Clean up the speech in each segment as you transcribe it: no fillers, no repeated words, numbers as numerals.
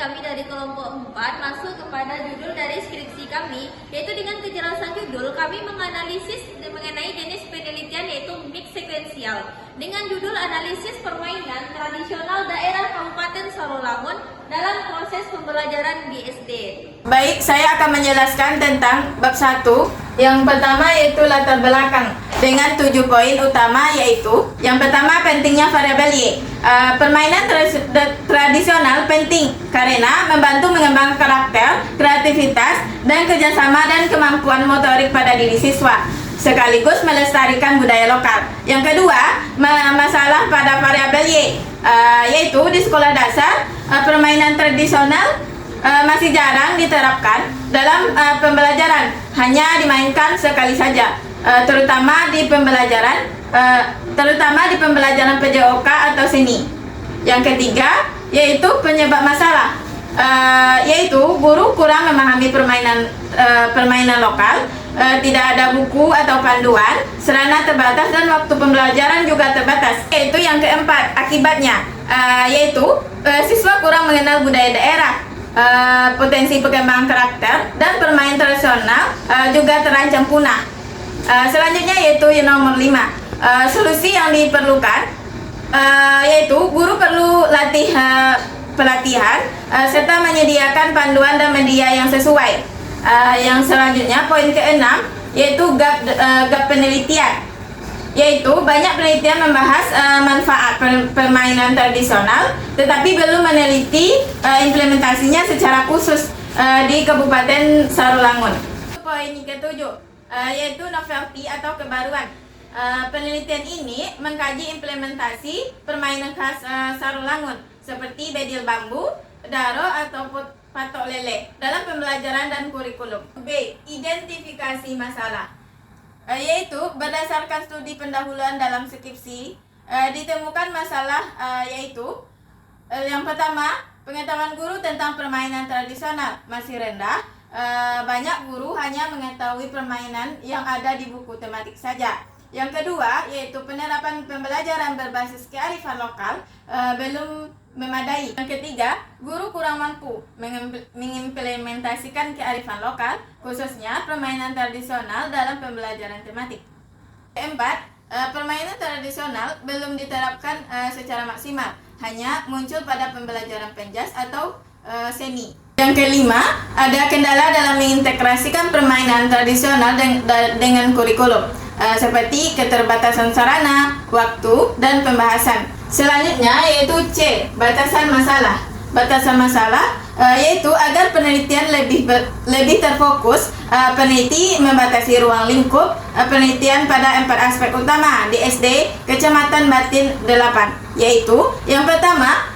kami dari kelompok 4 masuk kepada judul dari skripsi kami, yaitu dengan kejelasan judul kami menganalisis mengenai jenis penelitian yaitu mix sekuensial dengan judul analisis permainan tradisional daerah Kabupaten Sarolangun dalam proses pembelajaran di SD. Baik, saya akan menjelaskan tentang bab 1. Yang pertama yaitu latar belakang dengan 7 poin utama, yaitu yang pertama pentingnya variabel Y. Permainan tradisional penting karena membantu mengembangkan karakter, kreativitas, dan kerjasama dan kemampuan motorik pada diri siswa, sekaligus melestarikan budaya lokal. Yang kedua, masalah pada variabel Y, yaitu di sekolah dasar permainan tradisional masih jarang diterapkan dalam pembelajaran, hanya dimainkan sekali saja, terutama di pembelajaran PJOK atau seni. Yang ketiga yaitu penyebab masalah, yaitu guru kurang memahami permainan lokal, tidak ada buku atau panduan, sarana terbatas, dan waktu pembelajaran juga terbatas. Yaitu yang keempat, akibatnya yaitu siswa kurang mengenal budaya daerah, potensi pengembangan karakter, dan permainan tradisional juga terancam punah. Selanjutnya yaitu yang nomor 5, solusi yang diperlukan, yaitu guru perlu pelatihan serta menyediakan panduan dan media yang sesuai. Yang selanjutnya poin ke-6 yaitu gap penelitian, yaitu banyak penelitian membahas manfaat permainan tradisional tetapi belum meneliti implementasinya secara khusus di Kabupaten Sarolangun. Poin ke-7 yaitu novelty atau kebaruan. Penelitian ini mengkaji implementasi permainan khas Sarolangun seperti bedil bambu, daro atau patok lele dalam pembelajaran dan kurikulum. B. Identifikasi masalah, yaitu berdasarkan studi pendahuluan dalam skripsi ditemukan masalah, yaitu yang pertama, pengetahuan guru tentang permainan tradisional masih rendah. Banyak guru hanya mengetahui permainan yang ada di buku tematik saja. Yang kedua yaitu penerapan pembelajaran berbasis kearifan lokal belum memadai. Yang ketiga, guru kurang mampu mengimplementasikan kearifan lokal, khususnya permainan tradisional dalam pembelajaran tematik. Keempat, permainan tradisional belum diterapkan secara maksimal, hanya muncul pada pembelajaran penjas atau seni. Yang kelima, ada kendala dalam mengintegrasikan permainan tradisional dengan kurikulum, seperti keterbatasan sarana, waktu, dan pembahasan. Selanjutnya yaitu C, batasan masalah. Batasan masalah yaitu agar penelitian lebih terfokus, peneliti membatasi ruang lingkup penelitian pada 4 aspek utama di SD Kecamatan Batin 8, yaitu yang pertama,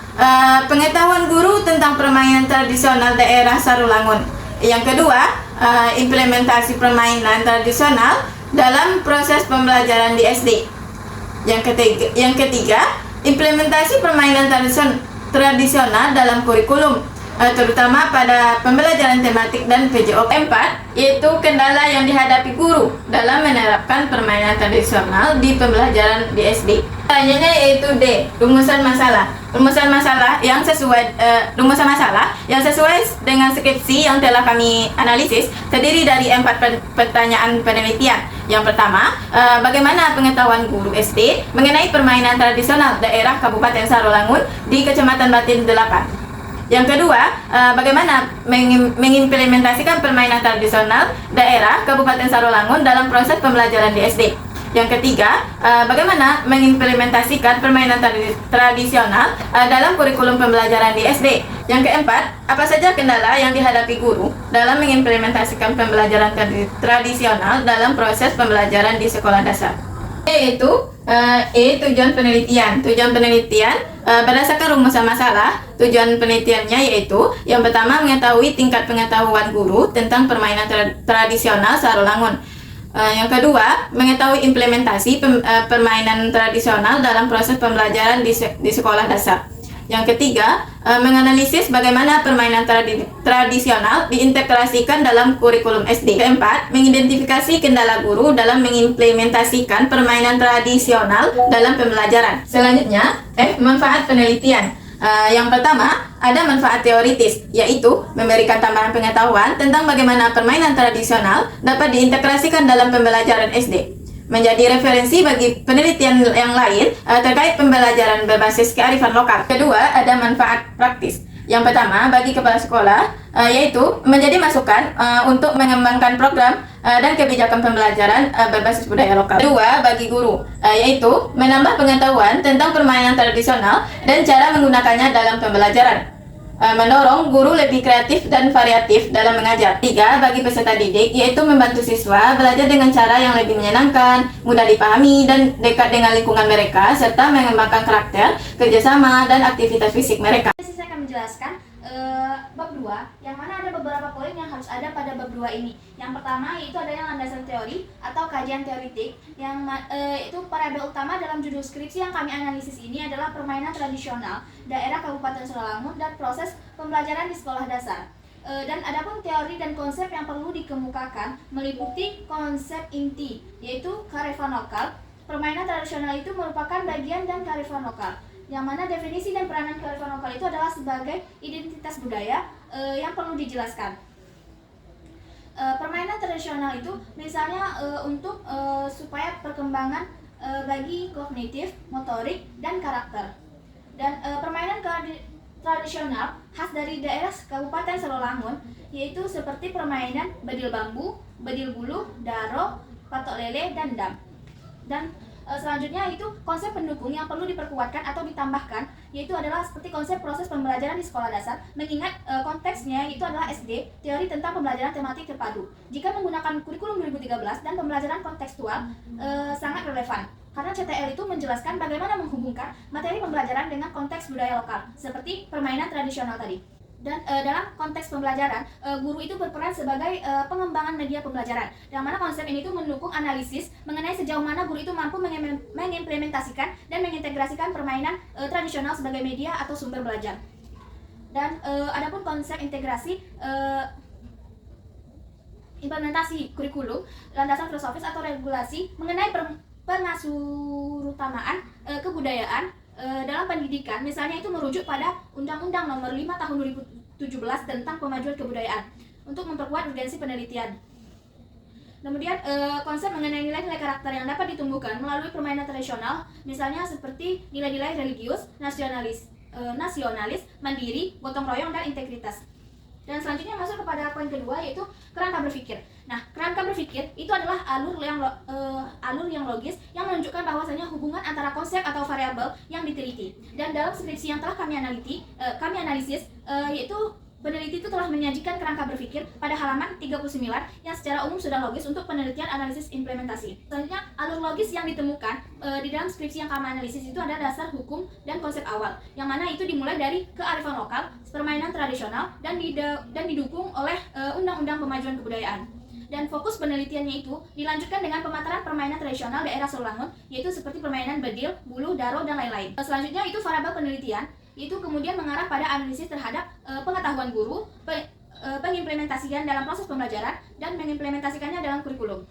pengetahuan guru tentang permainan tradisional daerah Sarolangun. Yang kedua, implementasi permainan tradisional dalam proses pembelajaran di SD. Yang ketiga, implementasi permainan tradisional dalam kurikulum, terutama pada pembelajaran tematik dan PJOK. 4, yaitu kendala yang dihadapi guru dalam menerapkan permainan tradisional di pembelajaran di SD. Selanjutnya yaitu D, rumusan masalah. Rumusan masalah yang sesuai dengan skripsi yang telah kami analisis terdiri dari 4 pertanyaan penelitian. Yang pertama, bagaimana pengetahuan guru SD mengenai permainan tradisional daerah Kabupaten Sarolangun di Kecamatan Batin 8. Yang kedua, bagaimana mengimplementasikan permainan tradisional daerah Kabupaten Sarolangun dalam proses pembelajaran di SD. Yang ketiga, bagaimana mengimplementasikan permainan tradisional dalam kurikulum pembelajaran di SD. Yang keempat, apa saja kendala yang dihadapi guru dalam mengimplementasikan pembelajaran tradisional dalam proses pembelajaran di sekolah dasar. Yaitu tujuan penelitian. Tujuan penelitian berdasarkan rumusan masalah. Tujuan penelitiannya yaitu yang pertama, mengetahui tingkat pengetahuan guru tentang permainan tradisional Sarolangun. Yang kedua, mengetahui implementasi permainan tradisional dalam proses pembelajaran di sekolah dasar. Yang ketiga, menganalisis bagaimana permainan tradisional diintegrasikan dalam kurikulum SD. Keempat, mengidentifikasi kendala guru dalam mengimplementasikan permainan tradisional dalam pembelajaran. Selanjutnya, manfaat penelitian. Yang pertama, ada manfaat teoritis, yaitu memberikan tambahan pengetahuan tentang bagaimana permainan tradisional dapat diintegrasikan dalam pembelajaran SD, menjadi referensi bagi penelitian yang lain terkait pembelajaran berbasis kearifan lokal. Kedua, ada manfaat praktis. Yang pertama, bagi kepala sekolah, yaitu menjadi masukan untuk mengembangkan program dan kebijakan pembelajaran berbasis budaya lokal. Kedua, bagi guru, yaitu menambah pengetahuan tentang permainan tradisional dan cara menggunakannya dalam pembelajaran. Mendorong guru lebih kreatif dan variatif dalam mengajar. Tiga, bagi peserta didik, yaitu membantu siswa belajar dengan cara yang lebih menyenangkan, mudah dipahami, dan dekat dengan lingkungan mereka, serta mengembangkan karakter, kerjasama, dan aktivitas fisik mereka. Saya akan menjelaskan bab 2, yang mana ada beberapa poin yang harus ada pada bab 2 ini. Yang pertama yaitu adanya landasan teori atau kajian teoritik, yang itu variabel utama dalam judul skripsi yang kami analisis ini adalah permainan tradisional daerah Kabupaten Sarawangun dan proses pembelajaran di sekolah dasar. Dan adapun teori dan konsep yang perlu dikemukakan meliputi konsep inti, yaitu kearifan lokal. Permainan tradisional itu merupakan bagian dan kearifan lokal, yang mana definisi dan peranan kearifan lokal itu adalah sebagai identitas budaya yang perlu dijelaskan. Permainan tradisional itu misalnya untuk supaya perkembangan bagi kognitif, motorik, dan karakter. Dan permainan tradisional khas dari daerah Kabupaten Sarawangun yaitu seperti permainan bedil bambu, bedil bulu, daro, patok lele, dan dam. Dan selanjutnya itu konsep pendukung yang perlu diperkuatkan atau ditambahkan, yaitu adalah seperti konsep proses pembelajaran di sekolah dasar, mengingat konteksnya itu adalah SD, teori tentang pembelajaran tematik terpadu. Jika menggunakan kurikulum 2013 dan pembelajaran kontekstual sangat relevan, karena CTL itu menjelaskan bagaimana menghubungkan materi pembelajaran dengan konteks budaya lokal, seperti permainan tradisional tadi. Dan dalam konteks pembelajaran, guru itu berperan sebagai pengembangan media pembelajaran, yang mana konsep ini itu mendukung analisis mengenai sejauh mana guru itu mampu mengimplementasikan dan mengintegrasikan permainan tradisional sebagai media atau sumber belajar. Dan adapun konsep integrasi implementasi kurikulum, landasan filosofis atau regulasi mengenai pengasurutamaan kebudayaan dalam pendidikan, misalnya itu merujuk pada Undang-Undang Nomor 5 Tahun 2017 tentang Pemajuan Kebudayaan untuk memperkuat urgensi penelitian. Kemudian konsep mengenai nilai-nilai karakter yang dapat ditumbuhkan melalui permainan tradisional, misalnya seperti nilai-nilai religius, nasionalis, mandiri, gotong royong, dan integritas. Dan selanjutnya masuk kepada poin kedua, yaitu kerangka berpikir. Nah, kerangka berpikir itu adalah alur yang logis yang menunjukkan bahwasanya hubungan antara konsep atau variabel yang diteliti. Dan dalam skripsi yang telah kami analisis, yaitu peneliti itu telah menyajikan kerangka berpikir pada halaman 39 yang secara umum sudah logis untuk penelitian analisis implementasi. Selanjutnya, alur logis yang ditemukan di dalam skripsi yang kami analisis itu ada dasar hukum dan konsep awal, yang mana itu dimulai dari kearifan lokal, permainan tradisional, dan didukung oleh Undang-Undang Pemajuan Kebudayaan. Dan fokus penelitiannya itu dilanjutkan dengan pemaparan permainan tradisional daerah Sarawangun, yaitu seperti permainan bedil, bulu, daro, dan lain-lain. Selanjutnya itu variabel penelitian, itu kemudian mengarah pada analisis terhadap pengetahuan guru, pengimplementasian dalam proses pembelajaran, dan mengimplementasikannya dalam kurikulum.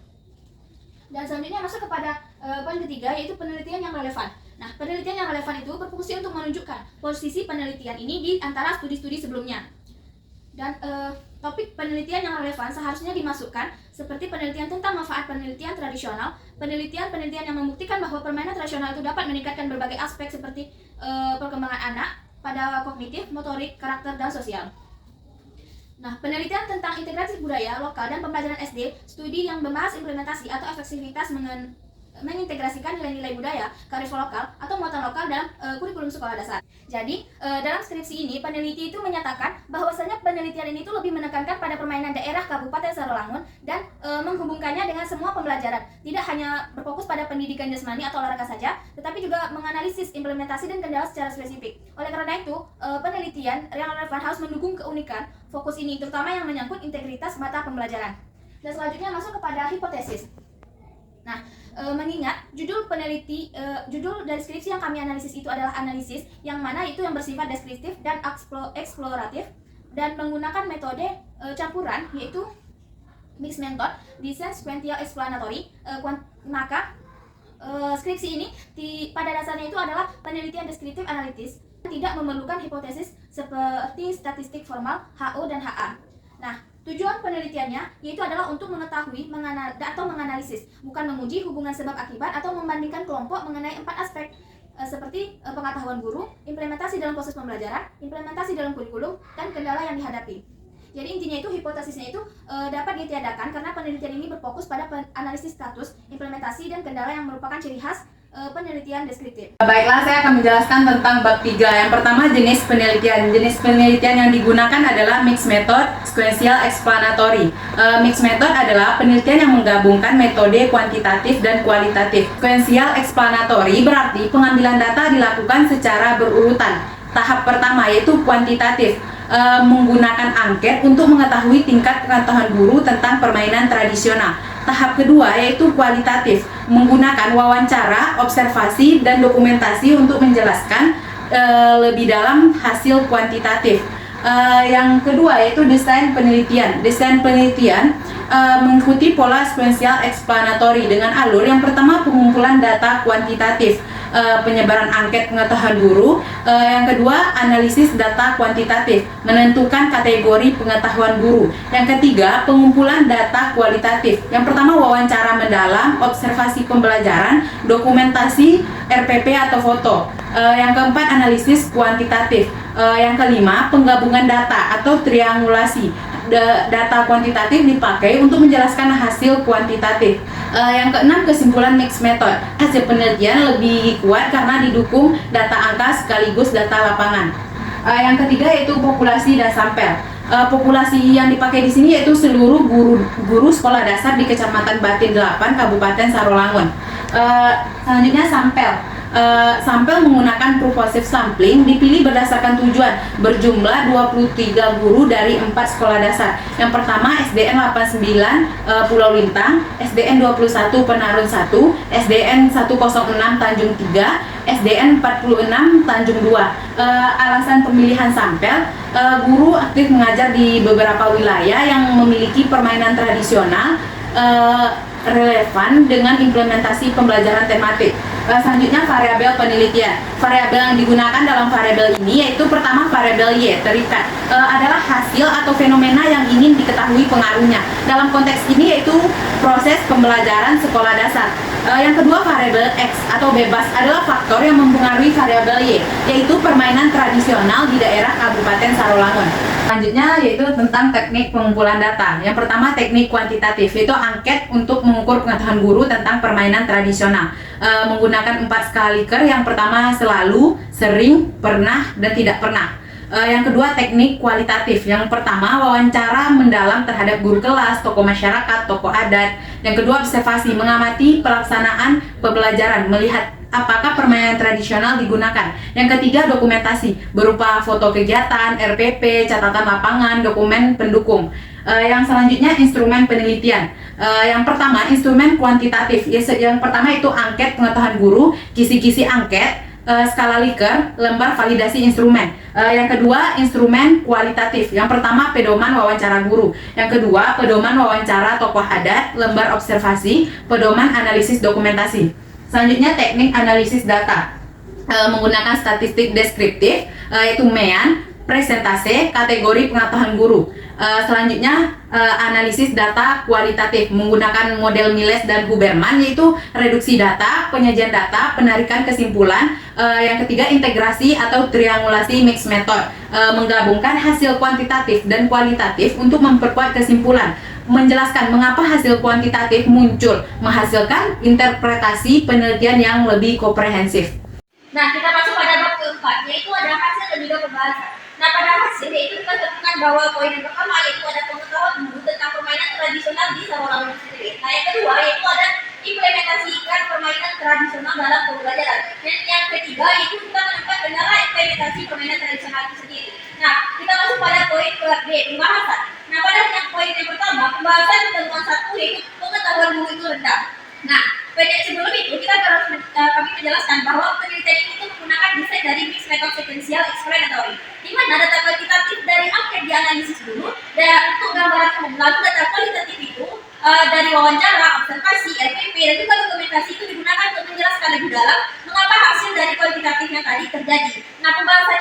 Dan selanjutnya masuk kepada poin ketiga, yaitu penelitian yang relevan. Nah, penelitian yang relevan itu berfungsi untuk menunjukkan posisi penelitian ini di antara studi-studi sebelumnya. Dan topik penelitian yang relevan seharusnya dimasukkan seperti penelitian tentang manfaat penelitian tradisional, penelitian yang membuktikan bahwa permainan tradisional itu dapat meningkatkan berbagai aspek seperti perkembangan anak pada kognitif, motorik, karakter, dan sosial. Nah, penelitian tentang integrasi budaya lokal dan pembelajaran SD, studi yang membahas implementasi atau efektivitas mengintegrasikan nilai-nilai budaya, kearifan lokal, atau muatan lokal dalam kurikulum sekolah dasar. Jadi, dalam skripsi ini, peneliti itu menyatakan bahwasanya penelitian ini itu lebih menekankan pada permainan daerah Kabupaten Sarawangun dan menghubungkannya dengan semua pembelajaran. Tidak hanya berfokus pada pendidikan jasmani atau olahraga saja, tetapi juga menganalisis implementasi dan kendala secara spesifik. Oleh karena itu, penelitian yang relevan harus mendukung keunikan fokus ini, terutama yang menyangkut integritas mata pembelajaran. Dan selanjutnya masuk kepada hipotesis. Nah, mengingat judul dari skripsi yang kami analisis itu adalah analisis, yang mana itu yang bersifat deskriptif dan eksploratif dan menggunakan metode campuran, yaitu mixed method, design sequential explanatory, maka skripsi ini pada dasarnya itu adalah penelitian deskriptif analitis tidak memerlukan hipotesis seperti statistik formal, HO dan HA. Nah, tujuan penelitiannya yaitu adalah untuk mengetahui atau menganalisis, bukan menguji hubungan sebab akibat atau membandingkan kelompok mengenai 4 aspek seperti pengetahuan guru, implementasi dalam proses pembelajaran, implementasi dalam kurikulum, dan kendala yang dihadapi. Jadi intinya itu hipotesisnya itu dapat ditiadakan karena penelitian ini berfokus pada analisis status, implementasi, dan kendala yang merupakan ciri khas penelitian deskriptif. Baiklah, saya akan menjelaskan tentang bab 3. Yang pertama, jenis penelitian. Jenis penelitian yang digunakan adalah mixed method, sequential, explanatory. Mixed method adalah penelitian yang menggabungkan metode kuantitatif dan kualitatif. Sequential explanatory berarti pengambilan data dilakukan secara berurutan. Tahap pertama yaitu kuantitatif, menggunakan angket untuk mengetahui tingkat pengetahuan guru tentang permainan tradisional. Tahap kedua yaitu kualitatif, menggunakan wawancara, observasi, dan dokumentasi untuk menjelaskan lebih dalam hasil kuantitatif. Yang kedua yaitu desain penelitian. Desain penelitian mengikuti pola sequential explanatory dengan alur yang pertama pengumpulan data kuantitatif, penyebaran angket pengetahuan guru. Yang kedua, analisis data kuantitatif, menentukan kategori pengetahuan guru. Yang ketiga, pengumpulan data kualitatif. Yang pertama, wawancara mendalam, observasi pembelajaran, dokumentasi, RPP atau foto. Yang keempat, analisis kuantitatif. Yang kelima, penggabungan data atau triangulasi. Data kuantitatif dipakai untuk menjelaskan hasil kuantitatif. Yang keenam, kesimpulan mixed method. Hasil penelitian lebih kuat karena didukung data angka sekaligus data lapangan. Yang ketiga yaitu populasi dan sampel. Populasi yang dipakai di sini yaitu seluruh guru sekolah dasar di Kecamatan Batin 8, Kabupaten Sarolangun. Selanjutnya sampel. Sampel menggunakan purposive sampling dipilih berdasarkan tujuan, berjumlah 23 guru dari 4 sekolah dasar. Yang pertama SDN 89 Pulau Lintang, SDN 21 Penarun 1, SDN 106 Tanjung 3, SDN 46 Tanjung 2. Alasan pemilihan sampel, guru aktif mengajar di beberapa wilayah yang memiliki permainan tradisional relevan dengan implementasi pembelajaran tematik. Selanjutnya variabel penelitian. Variabel yang digunakan dalam variabel ini yaitu pertama variabel Y, terikat, adalah hasil atau fenomena yang ingin diketahui pengaruhnya. Dalam konteks ini yaitu proses pembelajaran sekolah dasar. Yang kedua variabel X atau bebas adalah faktor yang mempengaruhi variabel Y, yaitu permainan tradisional di daerah Kabupaten Sarolangun. Selanjutnya yaitu tentang teknik pengumpulan data. Yang pertama teknik kuantitatif, yaitu angket untuk mengukur pengetahuan guru tentang permainan tradisional. Menggunakan 4 skala Likert. Yang pertama selalu, sering, pernah, dan tidak pernah. Yang kedua teknik kualitatif. Yang pertama wawancara mendalam terhadap guru kelas, tokoh masyarakat, tokoh adat. Yang kedua observasi, mengamati pelaksanaan pembelajaran, melihat apakah permainan tradisional digunakan. Yang ketiga dokumentasi, berupa foto kegiatan, RPP, catatan lapangan, dokumen pendukung. Yang selanjutnya instrumen penelitian. Yang pertama instrumen kuantitatif. Yang pertama itu angket pengetahuan guru, kisi-kisi angket, skala Likert, lembar validasi instrumen. Yang kedua instrumen kualitatif. Yang pertama pedoman wawancara guru. Yang kedua pedoman wawancara tokoh adat, lembar observasi, pedoman analisis dokumentasi. Selanjutnya teknik analisis data, menggunakan statistik deskriptif, yaitu MEAN, presentase, kategori pengetahuan guru. Selanjutnya analisis data kualitatif, menggunakan model Miles dan Huberman, yaitu reduksi data, penyajian data, penarikan kesimpulan. Yang ketiga integrasi atau triangulasi mixed method, menggabungkan hasil kuantitatif dan kualitatif untuk memperkuat kesimpulan, menjelaskan mengapa hasil kuantitatif muncul, menghasilkan interpretasi penelitian yang lebih komprehensif. Nah, kita masuk pada bab keempat, yaitu ada hasil dan juga pembahasan. Nah, pada hasil yaitu kita temukan bahwa poin yang pertama yaitu ada pengetahuan guru tentang permainan tradisional di Sarolangun sendiri. Nah, yang kedua yaitu ada implementasikan permainan tradisional dalam pembelajaran. Dan yang ketiga yaitu kita menemukan kendala implementasi permainan tradisional itu sendiri. Nah, kita masuk pada poin ke-B, pembahasan. Nah, pada yang poin yang pertama, pembahasan ketentuan 1 yaitu pengetahuan guru itu rendah. Nah, sebelum itu kita harus kami menjelaskan bahwa penelitian itu menggunakan desain dari mixed method sequential explanatory, di mana data kuantitatif dari angket dianalisis dulu dan untuk gambaran umum, lalu data kualitatif itu dari wawancara, observasi, RPP, dan juga dokumentasi itu digunakan untuk menjelaskan lebih dalam mengapa hasil dari kuantitatif yang tadi terjadi. Nah, pembahasan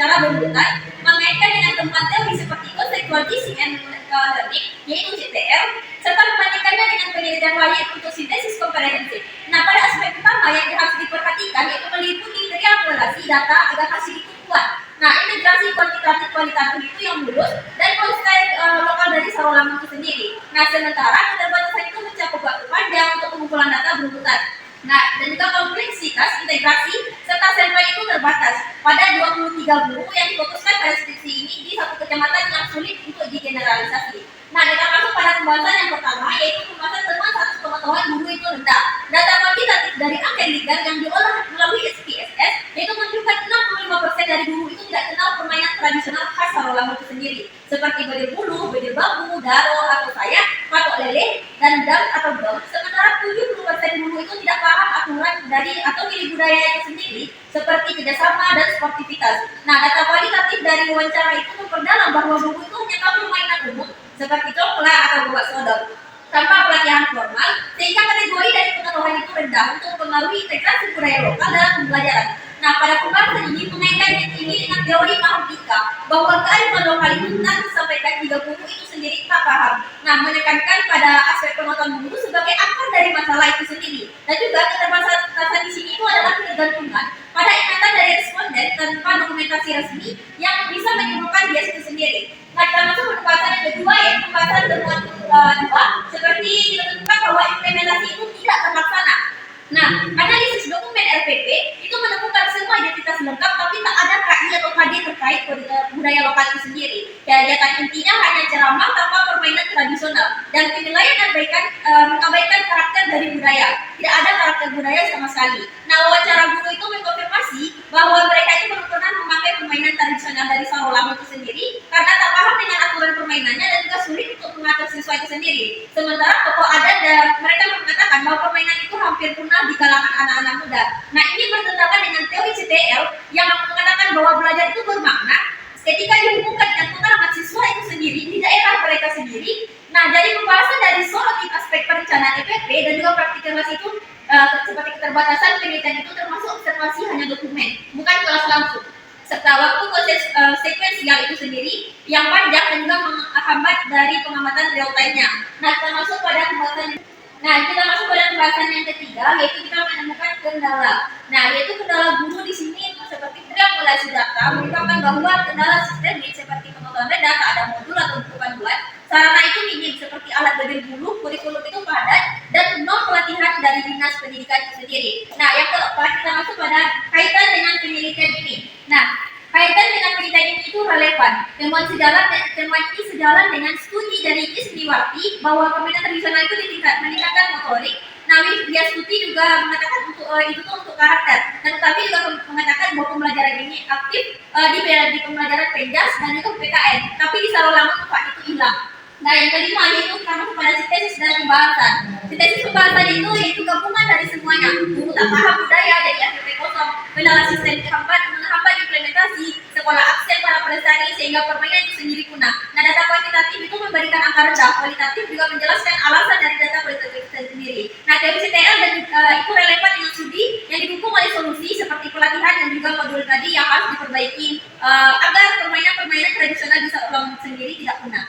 secara berurutan mengaitkan dengan tempat teori seperti conceptual teaching and learning, yaitu CTL, serta membandingkannya dengan penelitian lain untuk sintesis komprehensif. Nah, pada aspek pertama yang harus diperhatikan yaitu meliputi triangulasi data agar hasil itu kuat. Nah, integrasi kuantitatif-kualitatif itu yang lurus dan konsep lokal dari Sarolangun itu sendiri. Nah, sementara keterbatasan itu mencakup waktu panjang untuk pengumpulan data berurutan. Nah, dan juga kompleksitas, integrasi, serta sampel itu terbatas. Pada 23 buku yang difokuskan pada skripsi ini di satu kecamatan yang sulit untuk digeneralisasi. Nah, kita masuk pada pembahasan yang pertama, yaitu pembahasan temuan satu pengetahuan guru itu rendah. Data kuantitatif dari angket Ligar yang diolah melalui SPSS, yaitu menunjukkan 65% dari guru itu tidak kenal permainan tradisional khas Sarolangun itu sendiri, seperti bedir bulu, bedir bambu, daro atau sayap, patok lele, dan dam atau dom. Sementara 70% guru itu tidak paham aturan dari atau nilai budaya itu sendiri, seperti kerjasama dan sportivitas. Nah, data kualitatif dari wawancara itu memperdalam bahwa guru itu hanya tahu permainan umum, seperti coklat atau buat sodok, tanpa pelatihan formal, sehingga kategori dari pengetahuan itu rendah untuk mempengaruhi integrasi budaya lokal dalam pembelajaran. Nah, pada pembahasan ini mengaitkan ini dengan teori paham Dika, bahwa kearifan lokal itu tak disampaikan jika guru itu sendiri tak paham. Nah, menekankan pada aspek pengetahuan guru sebagai akar dari masalah itu sendiri. Dan juga keterbatasan di sini itu adalah ketergantungan pada ikatan dari responden tanpa dokumentasi resmi yang bisa menimbulkan bias itu sendiri. Nah, kita masuk ke pembahasan yang kedua, yaitu pembahasan temuan dua, seperti ditentukan bahwa implementasi itu tidak terlaksana. Nah, analisis dokumen RPP itu menemukan semua identitas lengkap, tapi tak ada KI atau KD terkait budaya lokal itu sendiri. Kegiatan intinya hanya ceramah tanpa permainan tradisional, dan penilaian mengabaikan karakter dari budaya. Tidak ada karakter budaya sama sekali. Nah, wawancara guru itu mengkonfirmasi bahwa mereka itu belum pernah memakai permainan tradisional dari Sarolangun itu sendiri karena tak paham dengan aturan permainannya dan juga sulit untuk mengatur siswa itu sendiri. Sementara tokoh adat mereka mengatakan bahwa permainan itu hampir punah di kalangan anak-anak muda. Nah, ini bertentangan dengan teori CTL yang mengatakan bahwa belajar itu bermakna ketika dihubungkan dengan pengalaman siswa itu sendiri di daerah mereka sendiri. Nah, dari pembahasan dari sorotin aspek perencanaan EPP dan juga praktikalitas itu seperti keterbatasan penelitian itu termasuk observasi hanya dokumen, bukan kelas langsung. Serta waktu proses sekuensial itu sendiri yang panjang dan juga menghambat dari pengamatan real time-nya. Nah, kita masuk pada pembahasan yang ketiga, yaitu kita menemukan kendala. Nah, yaitu kendala guru di sini seperti triangulasi data merupakan bahwa kendala sistemik seperti pengetahuan rendah, tak ada modul atau buku panduan, sarana itu minim seperti alat bedir bulu, kurikulum itu padat, dan non pelatihan dari dinas pendidikan itu sendiri. Nah, yang keempat kita masuk pada kaitan dengan penelitian ini. Nah, kaitan dengan penelitian ini itu relevan. Temuan ini sejalan dengan studi dari Isniwati bahwa permainan tradisional itu meningkatkan motorik. Nah, Widya Stuti juga mengatakan untuk karakter, dan kami juga mengatakan bahwa pembelajaran ini aktif di pembelajaran penjas dan juga PKN. Tapi di Sarolangun Pak itu hilang. Nah, yang kelima yaitu kita masuk pada sintesis dan pembahasan. Sintesis pembahasan itu yaitu gabungan dari semuanya. Guru tak paham budaya jadi APP kosong, kendala sistem menghambat implementasi, sekolah absen para pelestari sehingga permainan itu sendiri punah. Nah, data kuantitatif itu memberikan angka rendah, kualitatif juga menjelaskan alasan dari data kualitatif itu sendiri. Nah, teori CTL dan itu relevan dengan studi yang didukung oleh solusi seperti pelatihan dan juga modul tadi yang harus diperbaiki agar permainan tradisional di Sarolangun sendiri tidak punah.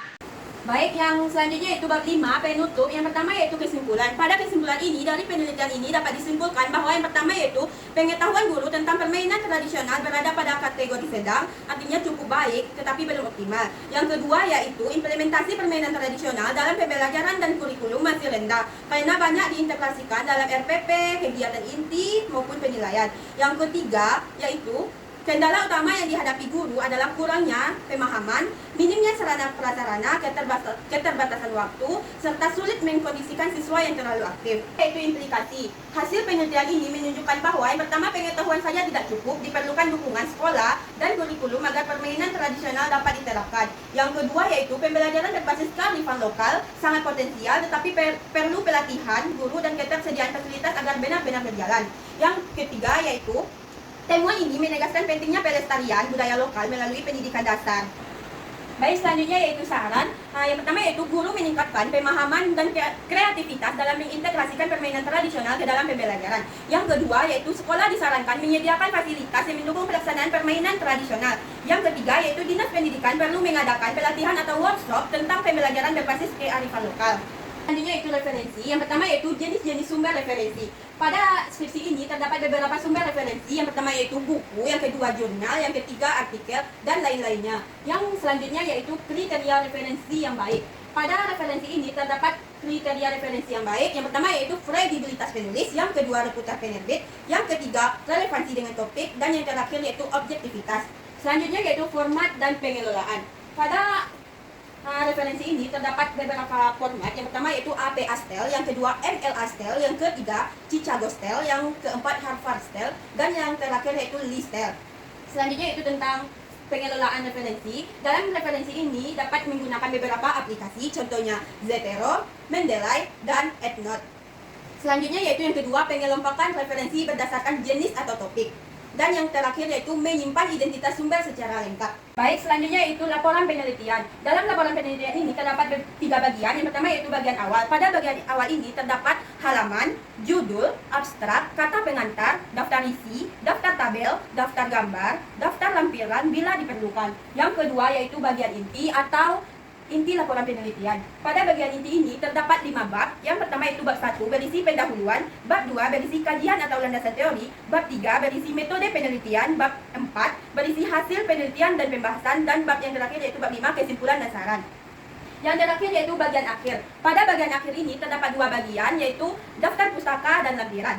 Baik, yang selanjutnya itu bab 5, penutup. Yang pertama yaitu kesimpulan. Pada kesimpulan ini, dari penelitian ini dapat disimpulkan bahwa yang pertama yaitu pengetahuan guru tentang permainan tradisional berada pada kategori sedang, artinya cukup baik, tetapi belum optimal. Yang kedua yaitu implementasi permainan tradisional dalam pembelajaran dan kurikulum masih rendah, karena banyak diintegrasikan dalam RPP, kegiatan inti, maupun penilaian. Yang ketiga yaitu kendala utama yang dihadapi guru adalah kurangnya pemahaman, minimnya sarana prasarana, keterbatasan waktu, serta sulit mengkondisikan siswa yang terlalu aktif. Yaitu implikasi. Hasil penelitian ini menunjukkan bahwa yang pertama pengetahuan saja tidak cukup, diperlukan dukungan sekolah dan kurikulum agar permainan tradisional dapat diterapkan. Yang kedua yaitu pembelajaran berbasis kearifan lokal sangat potensial, tetapi perlu pelatihan guru dan ketersediaan fasilitas agar benar-benar berjalan. Yang ketiga yaitu temuan ini menegaskan pentingnya pelestarian budaya lokal melalui pendidikan dasar. Baik, selanjutnya yaitu saran. Yang pertama yaitu guru meningkatkan pemahaman dan kreativitas dalam mengintegrasikan permainan tradisional ke dalam pembelajaran. Yang kedua yaitu sekolah disarankan menyediakan fasilitas yang mendukung pelaksanaan permainan tradisional. Yang ketiga yaitu dinas pendidikan perlu mengadakan pelatihan atau workshop tentang pembelajaran berbasis kearifan lokal. Selanjutnya itu referensi. Yang pertama yaitu jenis-jenis sumber referensi. Pada skripsi ini terdapat beberapa sumber referensi. Yang pertama yaitu buku, yang kedua jurnal, yang ketiga artikel, dan lain-lainnya. Yang selanjutnya yaitu kriteria referensi yang baik. Pada referensi ini terdapat kriteria referensi yang baik. Yang pertama yaitu kredibilitas penulis, yang kedua reputasi penerbit, yang ketiga relevansi dengan topik, dan yang terakhir yaitu objektivitas. Selanjutnya yaitu format dan pengelolaan. Pada referensi ini terdapat beberapa format. Yang pertama yaitu APA Style, yang kedua MLA Style, yang ketiga Chicago Style, yang keempat Harvard Style, dan yang terakhir yaitu Lee Style. Selanjutnya itu tentang pengelolaan referensi. Dalam referensi ini dapat menggunakan beberapa aplikasi, contohnya Zotero, Mendeley, dan EndNote. Selanjutnya yaitu yang kedua pengelompokan referensi berdasarkan jenis atau topik. Dan yang terakhir yaitu menyimpan identitas sumber secara lengkap. Baik, selanjutnya yaitu laporan penelitian. Dalam laporan penelitian ini terdapat 3 bagian. Yang pertama yaitu bagian awal. Pada bagian awal ini terdapat halaman, judul, abstrak, kata pengantar, daftar isi, daftar tabel, daftar gambar, daftar lampiran bila diperlukan. Yang kedua yaitu bagian inti atau inti laporan penelitian. Pada bagian inti ini terdapat 5 bab. Yang pertama yaitu bab 1 berisi pendahuluan, bab 2 berisi kajian atau landasan teori, bab 3 berisi metode penelitian, bab 4 berisi hasil penelitian dan pembahasan, dan bab yang terakhir yaitu bab 5 kesimpulan dan saran. Yang terakhir yaitu bagian akhir. Pada bagian akhir ini terdapat 2 bagian yaitu daftar pustaka dan lampiran.